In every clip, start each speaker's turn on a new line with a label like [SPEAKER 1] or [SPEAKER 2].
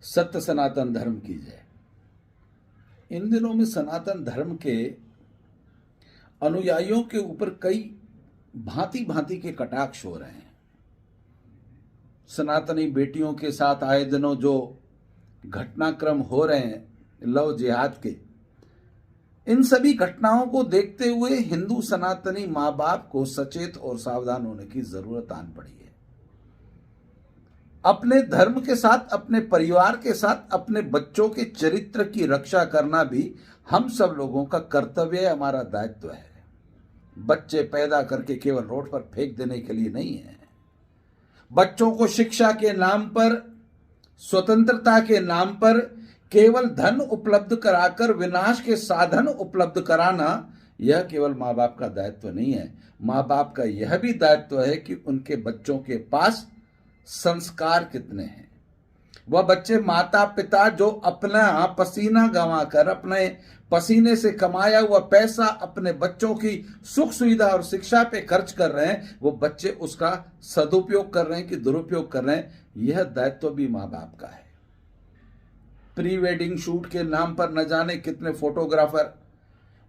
[SPEAKER 1] सत्य सनातन धर्म की जय। इन दिनों में सनातन धर्म के अनुयायियों के ऊपर कई भांति भांति के कटाक्ष हो रहे हैं। सनातनी बेटियों के साथ आए दिनों जो घटनाक्रम हो रहे हैं लव जिहाद के, इन सभी घटनाओं को देखते हुए हिंदू सनातनी माँ बाप को सचेत और सावधान होने की जरूरत आन पड़ी है। अपने धर्म के साथ, अपने परिवार के साथ, अपने बच्चों के चरित्र की रक्षा करना भी हम सब लोगों का कर्तव्य है, हमारा दायित्व है। बच्चे पैदा करके केवल रोड पर फेंक देने के लिए नहीं है। बच्चों को शिक्षा के नाम पर, स्वतंत्रता के नाम पर केवल धन उपलब्ध कराकर विनाश के साधन उपलब्ध कराना, यह केवल माँ बाप का दायित्व नहीं है। माँ बाप का यह भी दायित्व है कि उनके बच्चों के पास संस्कार कितने हैं। वह बच्चे माता पिता जो अपना पसीना गंवाकर, अपने पसीने से कमाया हुआ पैसा अपने बच्चों की सुख सुविधा और शिक्षा पे खर्च कर रहे हैं, वो बच्चे उसका सदुपयोग कर रहे हैं कि दुरुपयोग कर रहे हैं, यह दायित्व भी माँ बाप का है। प्री वेडिंग शूट के नाम पर न जाने कितने फोटोग्राफर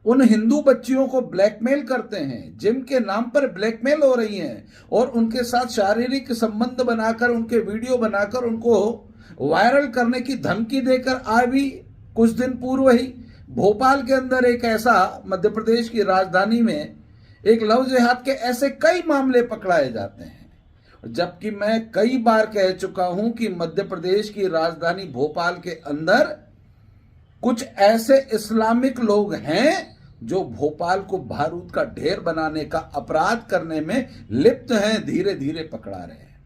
[SPEAKER 1] उन हिंदू बच्चियों को ब्लैकमेल करते हैं, जिम के नाम पर ब्लैकमेल हो रही हैं, और उनके साथ शारीरिक संबंध बनाकर, उनके वीडियो बनाकर उनको वायरल करने की धमकी देकर अभी कुछ दिन पूर्व ही भोपाल के अंदर एक ऐसा, मध्य प्रदेश की राजधानी में एक लव जिहाद के ऐसे कई मामले पकड़ाए जाते हैं। जबकि मैं कई बार कह चुका हूं कि मध्य प्रदेश की राजधानी भोपाल के अंदर कुछ ऐसे इस्लामिक लोग हैं जो भोपाल को बारूद का ढेर बनाने का अपराध करने में लिप्त हैं, धीरे धीरे पकड़ा रहे हैं।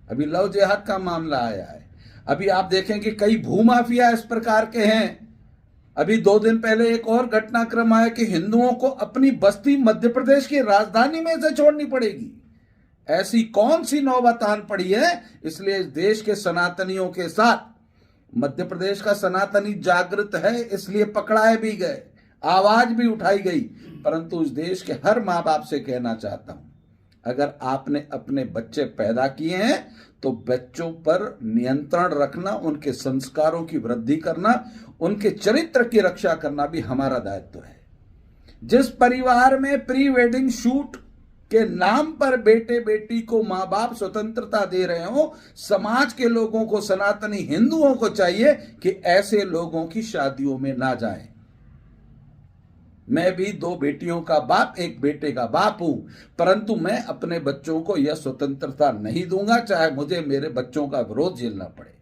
[SPEAKER 1] अभी लव जिहाद का मामला आया है। अभी आप देखेंगे कई भूमाफिया इस प्रकार के हैं। अभी 2 दिन पहले एक और घटनाक्रम आया कि हिंदुओं को अपनी बस्ती मध्य प्रदेश की राजधानी में से छोड़नी पड़ेगी। ऐसी कौन सी नौबत आन पड़ी है? इसलिए इस देश के सनातनियों के साथ मध्य प्रदेश का सनातनी जागृत है, इसलिए पकड़ाए भी गए, आवाज भी उठाई गई। परंतु इस देश के हर माँ बाप से कहना चाहता हूं, अगर आपने अपने बच्चे पैदा किए हैं तो बच्चों पर नियंत्रण रखना, उनके संस्कारों की वृद्धि करना, उनके चरित्र की रक्षा करना भी हमारा दायित्व है। जिस परिवार में प्री वेडिंग शूट के नाम पर बेटे बेटी को माँ बाप स्वतंत्रता दे रहे हो, समाज के लोगों को, सनातनी हिंदुओं को चाहिए कि ऐसे लोगों की शादियों में ना जाएं। मैं भी 2 बेटियों का बाप, 1 बेटे का बाप हूं, परंतु मैं अपने बच्चों को यह स्वतंत्रता नहीं दूंगा, चाहे मुझे मेरे बच्चों का विरोध झेलना पड़े।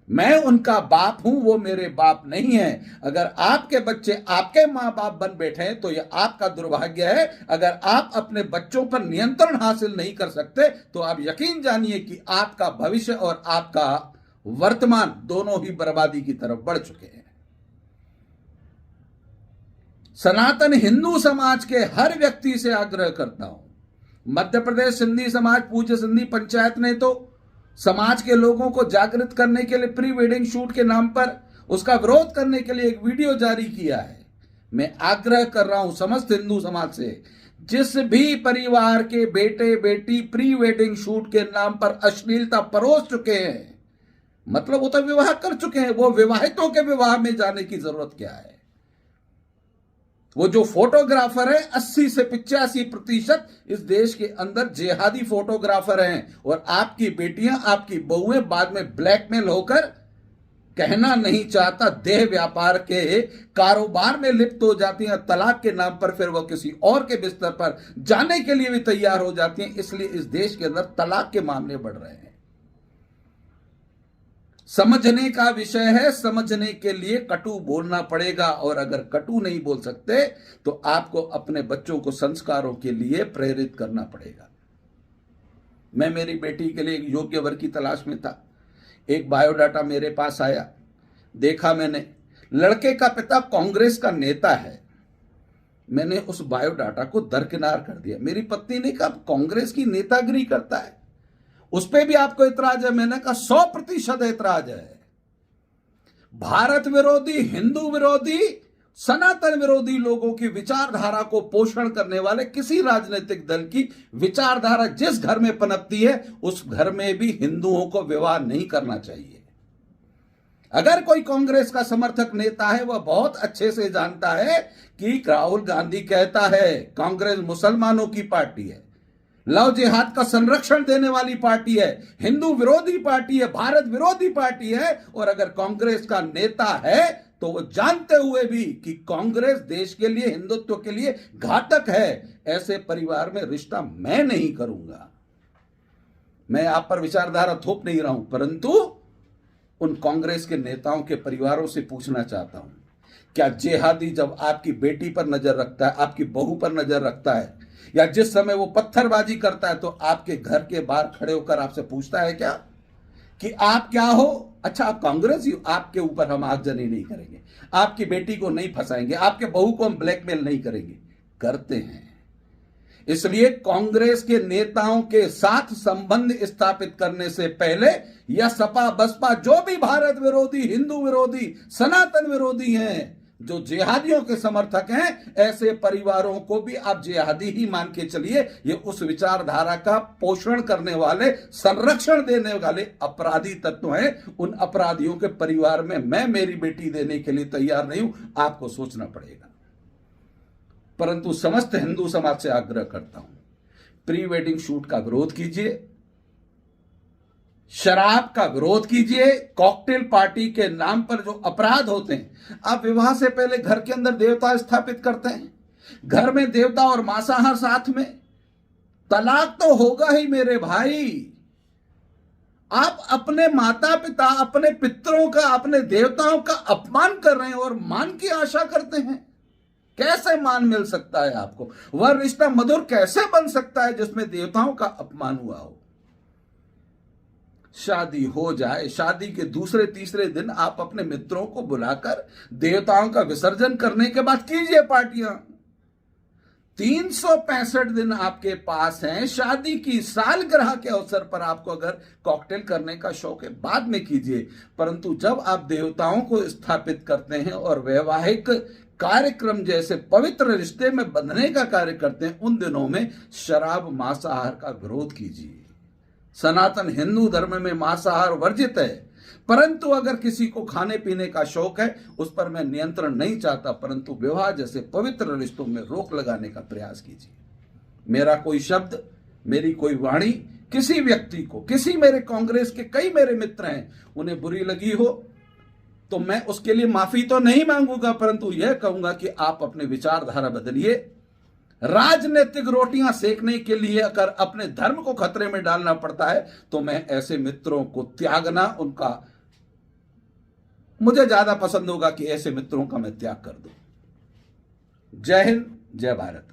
[SPEAKER 1] मैं उनका बाप हूं, वो मेरे बाप नहीं है। अगर आपके बच्चे आपके मां बाप बन बैठे हैं तो यह आपका दुर्भाग्य है। अगर आप अपने बच्चों पर नियंत्रण हासिल नहीं कर सकते तो आप यकीन जानिए कि आपका भविष्य और आपका वर्तमान दोनों ही बर्बादी की तरफ बढ़ चुके हैं। सनातन हिंदू समाज के हर व्यक्ति से आग्रह करता हूं, मध्य प्रदेश सिंधी समाज, पूज्य सिंधी पंचायत ने तो समाज के लोगों को जागृत करने के लिए प्री वेडिंग शूट के नाम पर उसका विरोध करने के लिए एक वीडियो जारी किया है। मैं आग्रह कर रहा हूं समस्त हिंदू समाज से, जिस भी परिवार के बेटे बेटी प्री वेडिंग शूट के नाम पर अश्लीलता परोस चुके हैं, मतलब वो तो विवाह कर चुके हैं, वो विवाहितों के विवाह में जाने की जरूरत क्या है? वो जो फोटोग्राफर है 80 से 85% इस देश के अंदर जिहादी फोटोग्राफर हैं, और आपकी बेटियां, आपकी बहुएं बाद में ब्लैकमेल होकर, कहना नहीं चाहता, देह व्यापार के कारोबार में लिप्त हो जाती हैं। तलाक के नाम पर फिर वो किसी और के बिस्तर पर जाने के लिए भी तैयार हो जाती हैं। इसलिए इस देश के अंदर तलाक के मामले बढ़ रहे हैं। समझने का विषय है, समझने के लिए कटु बोलना पड़ेगा, और अगर कटु नहीं बोल सकते तो आपको अपने बच्चों को संस्कारों के लिए प्रेरित करना पड़ेगा। मैं मेरी बेटी के लिए एक योग्य वर की तलाश में था। एक बायोडाटा मेरे पास आया, देखा मैंने, लड़के का पिता कांग्रेस का नेता है। मैंने उस बायोडाटा को दरकिनार कर दिया। मेरी पत्नी ने कहा कांग्रेस की नेतागिरी करता है, उस पर भी आपको इतराज है? मैंने कहा 100% इतराज है। भारत विरोधी, हिंदू विरोधी, सनातन विरोधी लोगों की विचारधारा को पोषण करने वाले किसी राजनीतिक दल की विचारधारा जिस घर में पनपती है, उस घर में भी हिंदुओं को विवाह नहीं करना चाहिए। अगर कोई कांग्रेस का समर्थक नेता है वह बहुत अच्छे से जानता है कि राहुल गांधी कहता है कांग्रेस मुसलमानों की पार्टी है, लव जिहाद का संरक्षण देने वाली पार्टी है, हिंदू विरोधी पार्टी है, भारत विरोधी पार्टी है। और अगर कांग्रेस का नेता है तो वो जानते हुए भी कि कांग्रेस देश के लिए, हिंदुत्व के लिए घातक है, ऐसे परिवार में रिश्ता मैं नहीं करूंगा। मैं आप पर विचारधारा थोप नहीं रहा हूं, परंतु उन कांग्रेस के नेताओं के परिवारों से पूछना चाहता हूं, क्या जिहादी जब आपकी बेटी पर नजर रखता है, आपकी बहू पर नजर रखता है, या जिस समय वो पत्थरबाजी करता है तो आपके घर के बाहर खड़े होकर आपसे पूछता है क्या कि आप क्या हो? अच्छा, आप कांग्रेस ही? आपके ऊपर हम आगजनी नहीं करेंगे, आपकी बेटी को नहीं फंसाएंगे, आपके बहू को हम ब्लैकमेल नहीं करेंगे। करते हैं। इसलिए कांग्रेस के नेताओं के साथ संबंध स्थापित करने से पहले या सपा बसपा जो भी भारत विरोधी, हिंदू विरोधी, सनातन विरोधी हैं, जो जिहादियों के समर्थक हैं, ऐसे परिवारों को भी आप जिहादी ही मान के चलिए। ये उस विचारधारा का पोषण करने वाले, संरक्षण देने वाले अपराधी तत्व हैं। उन अपराधियों के परिवार में मैं मेरी बेटी देने के लिए तैयार नहीं हूं। आपको सोचना पड़ेगा। परंतु समस्त हिंदू समाज से आग्रह करता हूं, प्री वेडिंग शूट का विरोध कीजिए, शराब का विरोध कीजिए, कॉकटेल पार्टी के नाम पर जो अपराध होते हैं। आप विवाह से पहले घर के अंदर देवता स्थापित करते हैं, घर में देवता और मांसाहार साथ में, तलाक तो होगा ही मेरे भाई। आप अपने माता पिता, अपने पितरों का, अपने देवताओं का अपमान कर रहे हैं और मान की आशा करते हैं। कैसे मान मिल सकता है आपको? वह रिश्ता मधुर कैसे बन सकता है जिसमें देवताओं का अपमान हुआ हो? शादी हो जाए, शादी के दूसरे तीसरे दिन आप अपने मित्रों को बुलाकर देवताओं का विसर्जन करने के बाद कीजिए पार्टियां। 365 दिन आपके पास हैं। शादी की सालगिरह के अवसर पर आपको अगर कॉकटेल करने का शौक है, बाद में कीजिए। परंतु जब आप देवताओं को स्थापित करते हैं और वैवाहिक कार्यक्रम जैसे पवित्र रिश्ते में बंधने का कार्य करते हैं, उन दिनों में शराब, मांसाहार का विरोध कीजिए। सनातन हिंदू धर्म में मांसाहार वर्जित है, परंतु अगर किसी को खाने पीने का शौक है, उस पर मैं नियंत्रण नहीं चाहता, परंतु विवाह जैसे पवित्र रिश्तों में रोक लगाने का प्रयास कीजिए। मेरा कोई शब्द, मेरी कोई वाणी किसी व्यक्ति को, किसी मेरे कांग्रेस के कई मेरे मित्र हैं, उन्हें बुरी लगी हो तो मैं उसके लिए माफी तो नहीं मांगूंगा, परंतु यह कहूंगा कि आप अपने विचारधारा बदलिए। राजनीतिक रोटियां सेकने के लिए अगर अपने धर्म को खतरे में डालना पड़ता है तो मैं ऐसे मित्रों को त्यागना, उनका मुझे ज्यादा पसंद होगा कि ऐसे मित्रों का मैं त्याग कर दूं। जय हिंद, जय भारत।